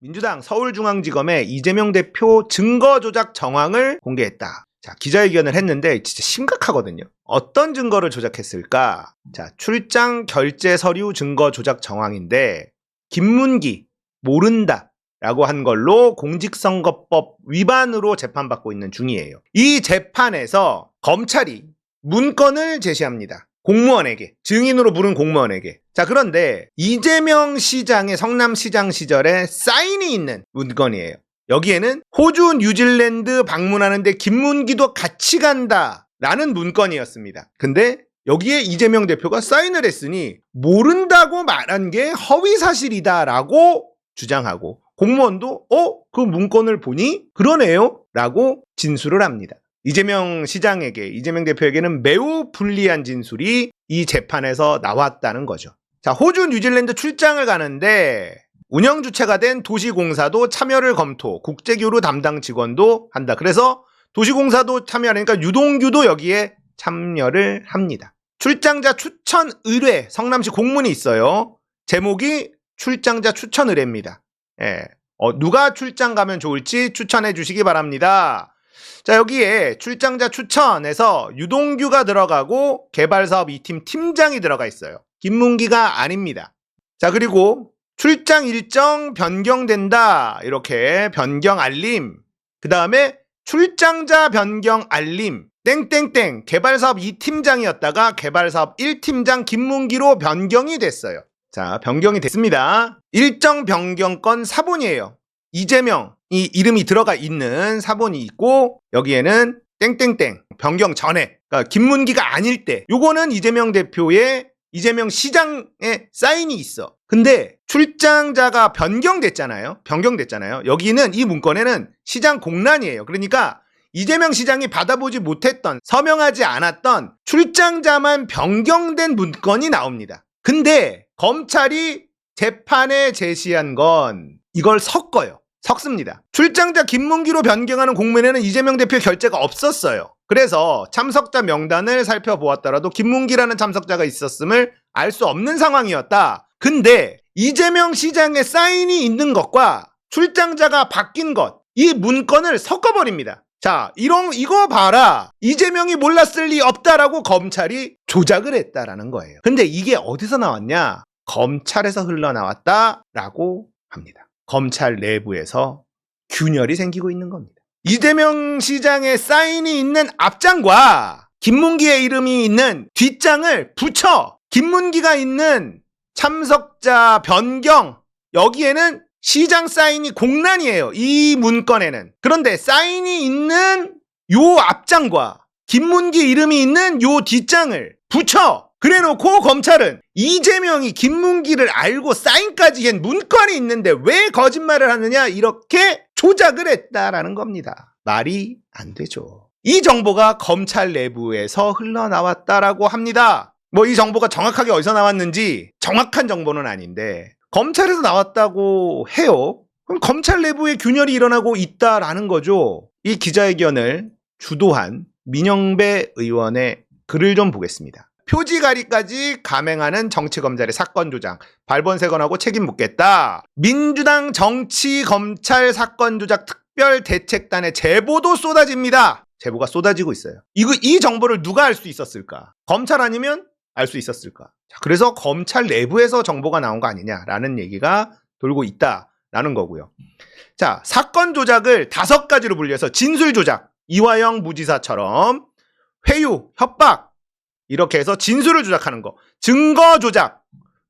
민주당 서울중앙지검에 이재명 대표 증거 조작 정황을 공개했다. 자, 기자회견을 했는데 진짜 심각하거든요. 어떤 증거를 조작했을까? 자, 출장 결제 서류 증거 조작 정황인데 김문기 모른다 라고 한 걸로 공직선거법 위반으로 재판받고 있는 중이에요. 이 재판에서 검찰이 문건을 제시합니다. 공무원에게, 증인으로 부른 공무원에게. 자, 그런데 이재명 시장의 성남시장 시절에 사인이 있는 문건이에요. 여기에는 호주, 뉴질랜드 방문하는데 김문기도 같이 간다 라는 문건이었습니다. 근데 여기에 이재명 대표가 사인을 했으니 모른다고 말한 게 허위사실이다 라고 주장하고, 공무원도 그 문건을 보니 그러네요 라고 진술을 합니다. 이재명 시장에게, 이재명 대표에게는 매우 불리한 진술이 이 재판에서 나왔다는 거죠. 자, 호주, 뉴질랜드 출장을 가는데 운영 주체가 된 도시공사도 참여를 검토, 국제교류 담당 직원도 한다. 그래서 도시공사도 참여하니까 유동규도 여기에 참여를 합니다. 출장자 추천 의뢰, 성남시 공문이 있어요. 제목이 출장자 추천 의뢰입니다. 예. 누가 출장 가면 좋을지 추천해 주시기 바랍니다. 자, 여기에 출장자 추천에서 유동규가 들어가고 개발사업 2팀 팀장이 들어가 있어요. 김문기가 아닙니다. 자, 그리고 출장 일정 변경된다. 이렇게 변경 알림. 그 다음에 출장자 변경 알림. 땡땡땡 개발사업 2팀장이었다가 개발사업 1팀장 김문기로 변경이 됐어요. 자, 변경이 됐습니다. 일정 변경건 사본이에요. 이재명이 이름이 들어가 있는 사본이 있고, 여기에는 땡땡땡 변경 전에, 그러니까 김문기가 아닐 때, 요거는 이재명 대표의, 이재명 시장의 사인이 있어. 근데 출장자가 변경됐잖아요. 여기는, 이 문건에는 시장 공란이에요. 그러니까 이재명 시장이 받아보지 못했던, 서명하지 않았던 출장자만 변경된 문건이 나옵니다. 근데 검찰이 재판에 제시한 건 이걸 섞습니다. 출장자 김문기로 변경하는 공문에는 이재명 대표의 결재가 없었어요. 그래서 참석자 명단을 살펴보았더라도 김문기라는 참석자가 있었음을 알 수 없는 상황이었다. 근데 이재명 시장의 사인이 있는 것과 출장자가 바뀐 것, 이 문건을 섞어버립니다. 자, 이거 봐라. 이재명이 몰랐을 리 없다라고 검찰이 조작을 했다라는 거예요. 근데 이게 어디서 나왔냐? 검찰에서 흘러나왔다라고 합니다. 검찰 내부에서 균열이 생기고 있는 겁니다. 이재명 시장의 사인이 있는 앞장과 김문기의 이름이 있는 뒷장을 붙여 김문기가 있는 참석자 변경, 여기에는 시장 사인이 공란이에요. 이 문건에는. 그런데 사인이 있는 요 앞장과 김문기 이름이 있는 요 뒷장을 붙여 그래놓고 검찰은 이재명이 김문기를 알고 사인까지 한 문건이 있는데 왜 거짓말을 하느냐, 이렇게 조작을 했다라는 겁니다. 말이 안 되죠. 이 정보가 검찰 내부에서 흘러나왔다라고 합니다. 뭐 이 정보가 정확하게 어디서 나왔는지 정확한 정보는 아닌데 검찰에서 나왔다고 해요. 그럼 검찰 내부에 균열이 일어나고 있다라는 거죠. 이 기자회견을 주도한 민영배 의원의 글을 좀 보겠습니다. 표지가리까지 감행하는 정치검찰의 사건 조작, 발본 세건하고 책임 묻겠다. 민주당 정치검찰 사건 조작 특별대책단의 제보도 쏟아집니다. 제보가 쏟아지고 있어요. 이 정보를 누가 알 수 있었을까? 검찰 아니면 알 수 있었을까? 자, 그래서 검찰 내부에서 정보가 나온 거 아니냐라는 얘기가 돌고 있다라는 거고요. 자, 사건 조작을 5가지로 분류해서 진술 조작, 이화영 부지사처럼 회유, 협박, 이렇게 해서 진술을 조작하는 거, 증거 조작,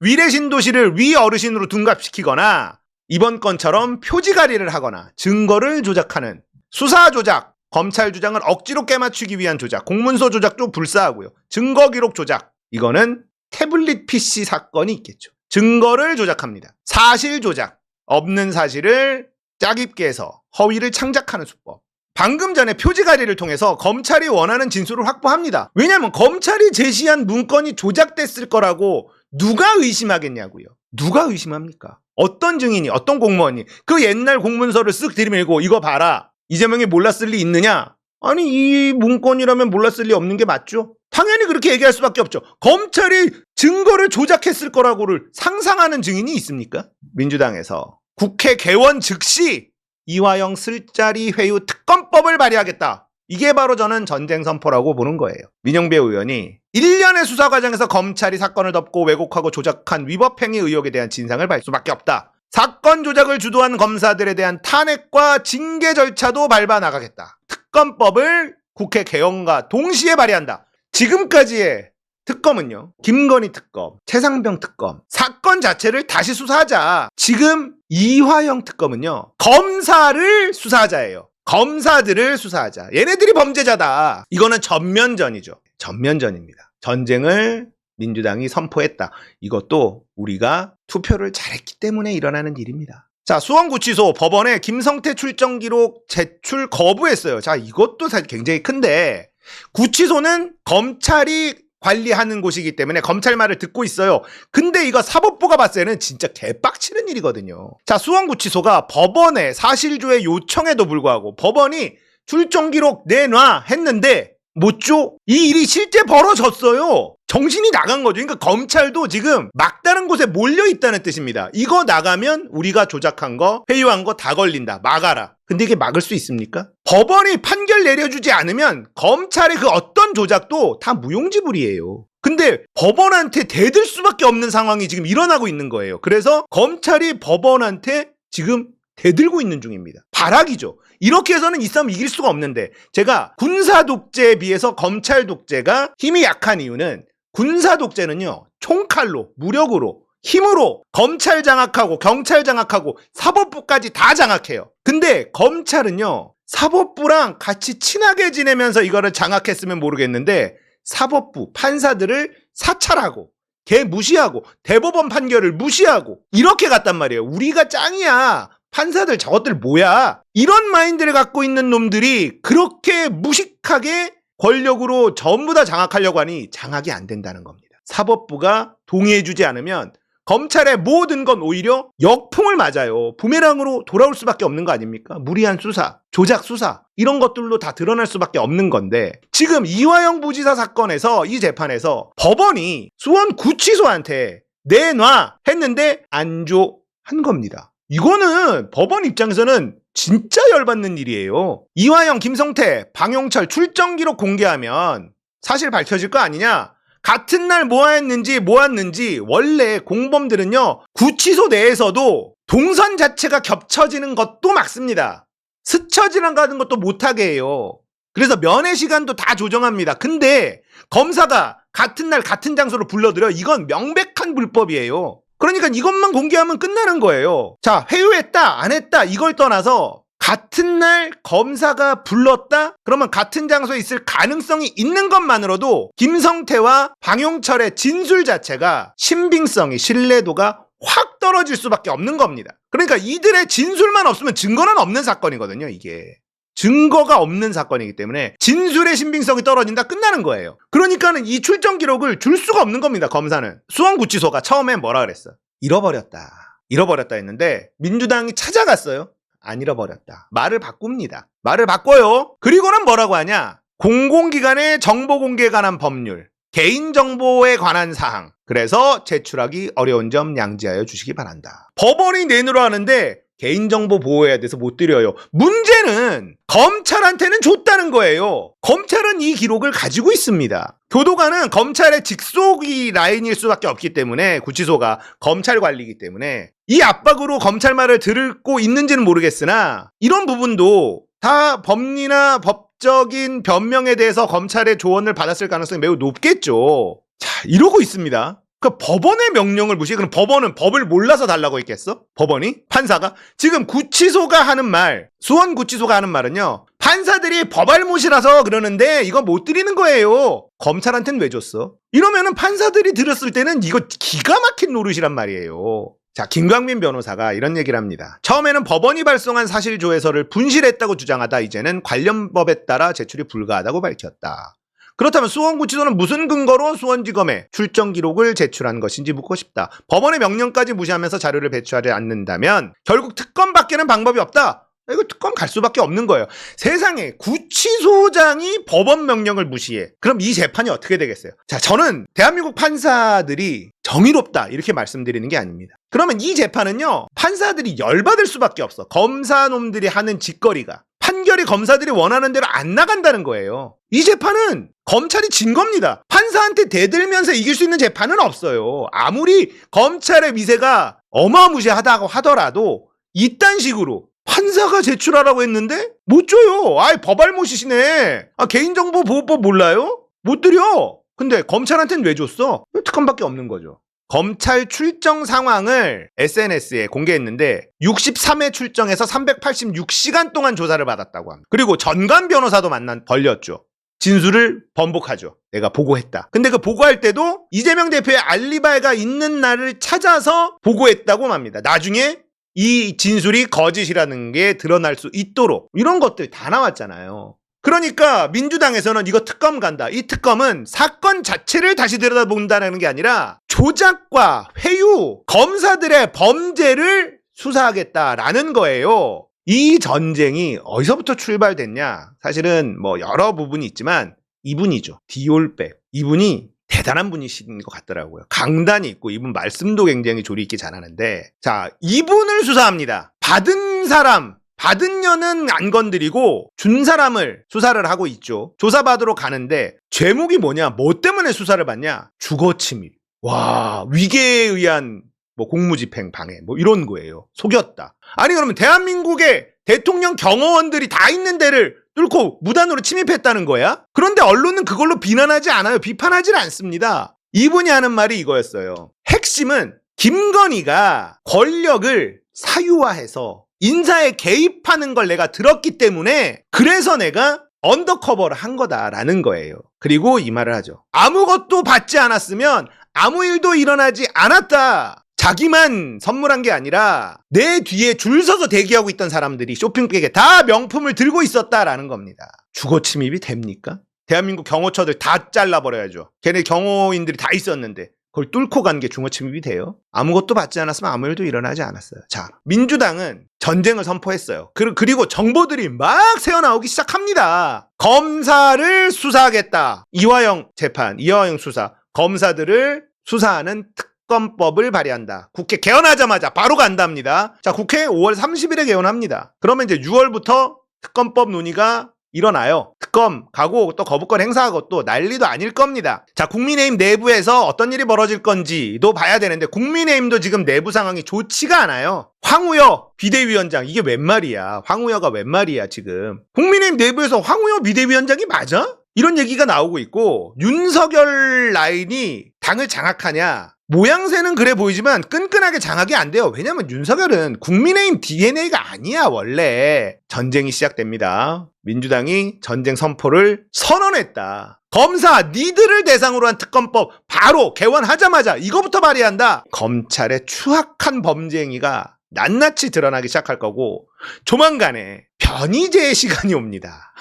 위례 신도시를 위 어르신으로 둔갑시키거나 이번 건처럼 표지가리를 하거나 증거를 조작하는 수사 조작, 검찰 주장을 억지로 깨맞추기 위한 조작, 공문서 조작도 불사하고요. 증거 기록 조작, 이거는 태블릿 PC 사건이 있겠죠. 증거를 조작합니다. 사실 조작, 없는 사실을 짜깁게 해서 허위를 창작하는 수법. 방금 전에 표지가리를 통해서 검찰이 원하는 진술을 확보합니다. 왜냐하면 검찰이 제시한 문건이 조작됐을 거라고 누가 의심하겠냐고요. 누가 의심합니까? 어떤 증인이, 어떤 공무원이 그 옛날 공문서를 쓱 들이밀고 이거 봐라, 이재명이 몰랐을 리 있느냐? 아니, 이 문건이라면 몰랐을 리 없는 게 맞죠? 당연히 그렇게 얘기할 수밖에 없죠. 검찰이 증거를 조작했을 거라고를 상상하는 증인이 있습니까? 민주당에서 국회 개원 즉시 이화영 술자리 회유 특검법을 발의하겠다. 이게 바로 저는 전쟁 선포라고 보는 거예요. 민영배 의원이 1년의 수사 과정에서 검찰이 사건을 덮고 왜곡하고 조작한 위법행위 의혹에 대한 진상을 발 수밖에 없다. 사건 조작을 주도한 검사들에 대한 탄핵과 징계 절차도 밟아 나가겠다. 특검법을 국회 개원과 동시에 발의한다. 지금까지의 특검은요, 김건희 특검, 최상병 특검, 사건 자체를 다시 수사하자. 지금 이화영 특검은요, 검사를 수사하자예요. 검사들을 수사하자. 얘네들이 범죄자다. 이거는 전면전이죠. 전면전입니다. 전쟁을 민주당이 선포했다. 이것도 우리가 투표를 잘했기 때문에 일어나는 일입니다. 자, 수원구치소 법원에 김성태 출정 기록 제출 거부했어요. 자, 이것도 사실 굉장히 큰데, 구치소는 검찰이 관리하는 곳이기 때문에 검찰 말을 듣고 있어요. 근데 이거 사법부가 봤을 때는 진짜 개빡치는 일이거든요. 자, 수원구치소가 법원의 사실조회 요청에도 불구하고 법원이 출정 기록 내놔 했는데 못 줘? 이 일이 실제 벌어졌어요. 정신이 나간 거죠. 그러니까 검찰도 지금 막다른 곳에 몰려 있다는 뜻입니다. 이거 나가면 우리가 조작한 거, 회유한 거 다 걸린다. 막아라. 근데 이게 막을 수 있습니까? 법원이 판결 내려주지 않으면 검찰의 그 어떤 조작도 다 무용지물이에요. 근데 법원한테 대들 수밖에 없는 상황이 지금 일어나고 있는 거예요. 그래서 검찰이 법원한테 지금 대들고 있는 중입니다. 발악이죠. 이렇게 해서는 이 싸움 이길 수가 없는데, 제가 군사 독재에 비해서 검찰 독재가 힘이 약한 이유는, 군사 독재는요, 총칼로, 무력으로, 힘으로 검찰 장악하고 경찰 장악하고 사법부까지 다 장악해요. 근데 검찰은요, 사법부랑 같이 친하게 지내면서 이거를 장악했으면 모르겠는데, 사법부, 판사들을 사찰하고 걔 무시하고 대법원 판결을 무시하고 이렇게 갔단 말이에요. 우리가 짱이야. 판사들 저것들 뭐야? 이런 마인드를 갖고 있는 놈들이 그렇게 무식하게 권력으로 전부 다 장악하려고 하니 장악이 안 된다는 겁니다. 사법부가 동의해주지 않으면 검찰의 모든 건 오히려 역풍을 맞아요. 부메랑으로 돌아올 수밖에 없는 거 아닙니까? 무리한 수사, 조작 수사 이런 것들로 다 드러날 수밖에 없는 건데, 지금 이화영 부지사 사건에서 이 재판에서 법원이 수원구치소한테 내놔 했는데 안 줘 한 겁니다. 이거는 법원 입장에서는 진짜 열받는 일이에요. 이화영, 김성태, 방용철 출정 기록 공개하면 사실 밝혀질 거 아니냐? 같은 날 뭐 했는지 뭐 왔는지. 원래 공범들은요, 구치소 내에서도 동선 자체가 겹쳐지는 것도 막습니다. 스쳐 지나가는 것도 못하게 해요. 그래서 면회 시간도 다 조정합니다. 근데 검사가 같은 날 같은 장소로 불러들여. 이건 명백한 불법이에요. 그러니까 이것만 공개하면 끝나는 거예요. 자, 회유했다 안 했다 이걸 떠나서 같은 날 검사가 불렀다? 그러면 같은 장소에 있을 가능성이 있는 것만으로도 김성태와 방용철의 진술 자체가 신빙성이, 신뢰도가 확 떨어질 수밖에 없는 겁니다. 그러니까 이들의 진술만 없으면 증거는 없는 사건이거든요, 이게. 증거가 없는 사건이기 때문에 진술의 신빙성이 떨어진다, 끝나는 거예요. 그러니까는 이 출정 기록을 줄 수가 없는 겁니다, 검사는. 수원구치소가 처음엔 뭐라 그랬어? 잃어버렸다 했는데 민주당이 찾아갔어요. 안 잃어버렸다. 말을 바꿉니다. 말을 바꿔요. 그리고는 뭐라고 하냐? 공공기관의 정보 공개에 관한 법률, 개인정보에 관한 사항. 그래서 제출하기 어려운 점 양지하여 주시기 바란다. 법원이 내놓으라 하는데 개인정보 보호해야 돼서 못 드려요. 문제는 검찰한테는 줬다는 거예요. 검찰은 이 기록을 가지고 있습니다. 교도관은 검찰의 직속이 라인일 수밖에 없기 때문에, 구치소가 검찰 관리이기 때문에 이 압박으로 검찰 말을 듣고 있는지는 모르겠으나 이런 부분도 다 법리나 법적인 변명에 대해서 검찰의 조언을 받았을 가능성이 매우 높겠죠. 자, 이러고 있습니다. 그 법원의 명령을 무시해. 그럼 법원은 법을 몰라서 달라고 했겠어? 법원이? 판사가? 지금 구치소가 하는 말, 수원구치소가 하는 말은요, 판사들이 법알못이라서 그러는데 이거 못 드리는 거예요. 검찰한테는 왜 줬어? 이러면은 판사들이 들었을 때는 이거 기가 막힌 노릇이란 말이에요. 자, 김광민 변호사가 이런 얘기를 합니다. 처음에는 법원이 발송한 사실조회서를 분실했다고 주장하다 이제는 관련 법에 따라 제출이 불가하다고 밝혔다. 그렇다면 수원구치소는 무슨 근거로 수원지검에 출정 기록을 제출한 것인지 묻고 싶다. 법원의 명령까지 무시하면서 자료를 배출하지 않는다면 결국 특검밖에는 방법이 없다. 이거 특검 갈 수밖에 없는 거예요. 세상에 구치소장이 법원 명령을 무시해. 그럼 이 재판이 어떻게 되겠어요? 자, 저는 대한민국 판사들이 정의롭다 이렇게 말씀드리는 게 아닙니다. 그러면 이 재판은요, 판사들이 열받을 수밖에 없어. 검사놈들이 하는 짓거리가. 판결이 검사들이 원하는 대로 안 나간다는 거예요. 이 재판은 검찰이 진 겁니다. 판사한테 대들면서 이길 수 있는 재판은 없어요. 아무리 검찰의 위세가 어마무시하다고 하더라도 이딴 식으로 판사가 제출하라고 했는데 못 줘요. 아이, 법알못이시네. 개인정보보호법 몰라요? 못 드려. 근데 검찰한테는 왜 줬어? 특검밖에 없는 거죠. 검찰 출정 상황을 SNS에 공개했는데 63회 출정해서 386시간 동안 조사를 받았다고 합니다. 그리고 전관 변호사도 걸렸죠. 진술을 번복하죠. 내가 보고했다. 근데 그 보고할 때도 이재명 대표의 알리바이가 있는 날을 찾아서 보고했다고 합니다. 나중에 이 진술이 거짓이라는 게 드러날 수 있도록 이런 것들 다 나왔잖아요. 그러니까 민주당에서는 이거 특검 간다. 이 특검은 사건 자체를 다시 들여다본다는 게 아니라 조작과 회유, 검사들의 범죄를 수사하겠다라는 거예요. 이 전쟁이 어디서부터 출발됐냐? 사실은 뭐 여러 부분이 있지만 이분이죠. 디올백. 이분이 대단한 분이신 것 같더라고요. 강단이 있고 이분 말씀도 굉장히 조리 있게 잘하는데, 자, 이분을 수사합니다. 받은 사람, 받은 년은 안 건드리고 준 사람을 수사를 하고 있죠. 조사받으러 가는데 죄목이 뭐냐? 뭐 때문에 수사를 받냐? 주거침입. 와, 위계에 의한 뭐 공무집행 방해 뭐 이런 거예요. 속였다. 아니 그러면 대한민국의 대통령 경호원들이 다 있는 데를 뚫고 무단으로 침입했다는 거야? 그런데 언론은 그걸로 비난하지 않아요. 비판하지 않습니다. 이분이 하는 말이 이거였어요. 핵심은 김건희가 권력을 사유화해서 인사에 개입하는 걸 내가 들었기 때문에 그래서 내가 언더커버를 한 거다라는 거예요. 그리고 이 말을 하죠. 아무것도 받지 않았으면 아무 일도 일어나지 않았다. 자기만 선물한 게 아니라 내 뒤에 줄 서서 대기하고 있던 사람들이 쇼핑백에 다 명품을 들고 있었다라는 겁니다. 주거 침입이 됩니까? 대한민국 경호처들 다 잘라버려야죠. 걔네 경호인들이 다 있었는데 그걸 뚫고 간 게 주거 침입이 돼요? 아무것도 받지 않았으면 아무 일도 일어나지 않았어요. 자, 민주당은 전쟁을 선포했어요. 그리고 정보들이 막 새어나오기 시작합니다. 검사를 수사하겠다. 이화영 재판, 이화영 수사. 검사들을 수사하는 특검법을 발의한다. 국회 개헌하자마자 바로 간답니다. 자, 국회 5월 30일에 개헌합니다. 그러면 이제 6월부터 특검법 논의가 일어나요. 특검 가고 또 거부권 행사하고 또 난리도 아닐 겁니다. 자, 국민의힘 내부에서 어떤 일이 벌어질 건지도 봐야 되는데 국민의힘도 지금 내부 상황이 좋지가 않아요. 황우여 비대위원장, 이게 웬 말이야. 황우여가 웬 말이야 지금. 국민의힘 내부에서 황우여 비대위원장이 맞아? 이런 얘기가 나오고 있고, 윤석열 라인이 당을 장악하냐, 모양새는 그래 보이지만 끈끈하게 장악이 안 돼요. 왜냐면 윤석열은 국민의힘 DNA가 아니야. 원래 전쟁이 시작됩니다. 민주당이 전쟁 선포를 선언했다. 검사 니들을 대상으로 한 특검법 바로 개원하자마자 이거부터 발의한다. 검찰의 추악한 범죄 행위가 낱낱이 드러나기 시작할 거고, 조만간에 변희재의 시간이 옵니다.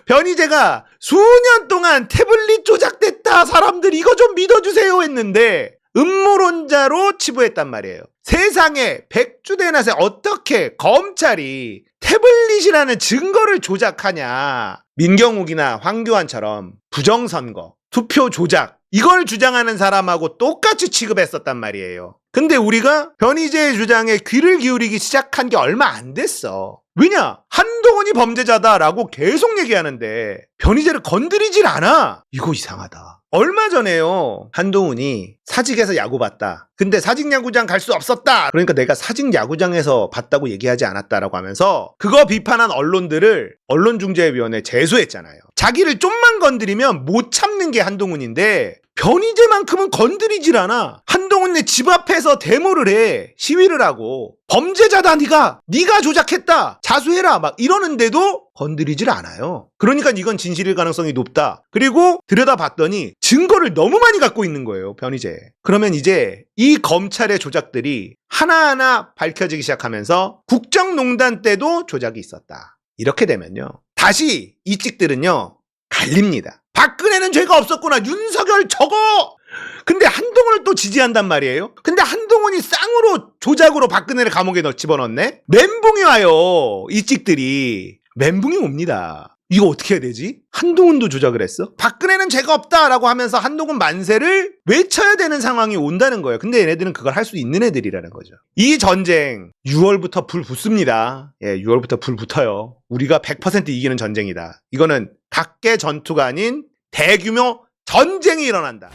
변희재가 수년 동안 태블릿 조작됐다, 사람들 이거 좀 믿어주세요 했는데 음모론자로 치부했단 말이에요. 세상에 백주대낮에 어떻게 검찰이 태블릿이라는 증거를 조작하냐. 민경욱이나 황교안처럼 부정선거, 투표 조작 이걸 주장하는 사람하고 똑같이 취급했었단 말이에요. 근데 우리가 변희재의 주장에 귀를 기울이기 시작한 게 얼마 안 됐어. 왜냐? 한동훈이 범죄자다라고 계속 얘기하는데 변희재를 건드리질 않아. 이거 이상하다. 얼마 전에요, 한동훈이 사직에서 야구 봤다. 근데 사직야구장 갈 수 없었다. 그러니까 내가 사직야구장에서 봤다고 얘기하지 않았다라고 하면서 그거 비판한 언론들을 언론중재위원회에 제소했잖아요. 자기를 좀만 건드리면 못 참는 게 한동훈인데 변희재만큼은 건드리질 않아. 한동훈 내 집 앞에서 데모를 해. 시위를 하고. 범죄자다 네가 조작했다. 자수해라. 막 이러는데도 건드리질 않아요. 그러니까 이건 진실일 가능성이 높다. 그리고 들여다봤더니 증거를 너무 많이 갖고 있는 거예요. 변희재. 그러면 이제 이 검찰의 조작들이 하나하나 밝혀지기 시작하면서 국정농단 때도 조작이 있었다. 이렇게 되면요, 다시 이 찍들은요 갈립니다. 박근혜는 죄가 없었구나. 윤석열 저거. 근데 한동훈을 또 지지한단 말이에요. 근데 한동훈이 한동훈이 쌍으로 조작으로 박근혜를 감옥에 집어넣네? 멘붕이 와요. 이 찍들이. 멘붕이 옵니다. 이거 어떻게 해야 되지? 한동훈도 조작을 했어? 박근혜는 죄가 없다라고 하면서 한동훈 만세를 외쳐야 되는 상황이 온다는 거예요. 근데 얘네들은 그걸 할 수 있는 애들이라는 거죠. 이 전쟁 6월부터 불 붙습니다. 예, 6월부터 불 붙어요. 우리가 100% 이기는 전쟁이다. 이거는 각계 전투가 아닌 대규모 전쟁이 일어난다.